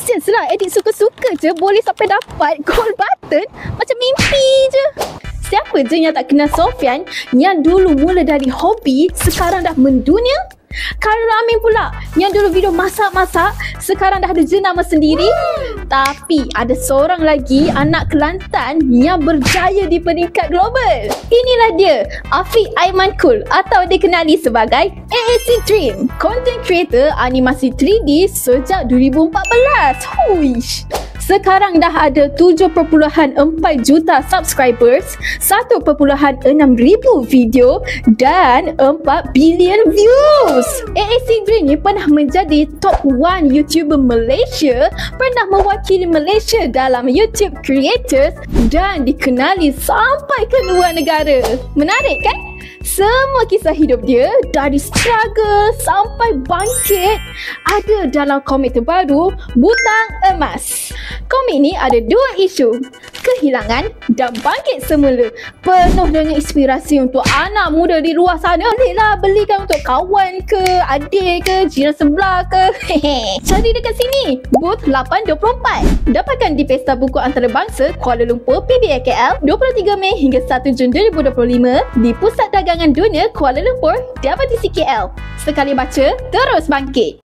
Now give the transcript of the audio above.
nonsense lah. Edit suka-suka je boleh sampai dapat gold button. Macam mimpi je. Siapa je yang tak kenal Sofian yang dulu mula dari hobi sekarang dah mendunia? Khairul Amin pula yang dulu video masak-masak sekarang dah ada jenama sendiri. Tapi ada seorang lagi anak Kelantan yang berjaya di peringkat global. Inilah dia, Afiq Aiman Kul atau dikenali sebagai AAC Dream, content creator animasi 3D sejak 2014. Huish. Sekarang dah ada 7.4 juta subscribers, 1.6 ribu video dan 4 bilion views. AAC Dream ni pernah menjadi top 1 YouTuber Malaysia, pernah mewakili Malaysia dalam YouTube Creators dan dikenali sampai ke luar negara. Menarik kan? Semua kisah hidup dia dari struggle sampai bangkit ada dalam komik terbaru Butang Emas. Komik ni ada dua isu, kehilangan dan bangkit semula. Penuh dengan inspirasi untuk anak muda di luar sana. Bolehlah belikan untuk kawan ke, adik ke, jiran sebelah ke. Cari dekat sini, booth 824. Dapatkan di Pesta Buku Antarabangsa Kuala Lumpur PBAKL 23 Mei hingga 1 Jun 2025 di Pusat Dagangan Dunia Kuala Lumpur, DAVTC KL. Sekali baca, terus bangkit.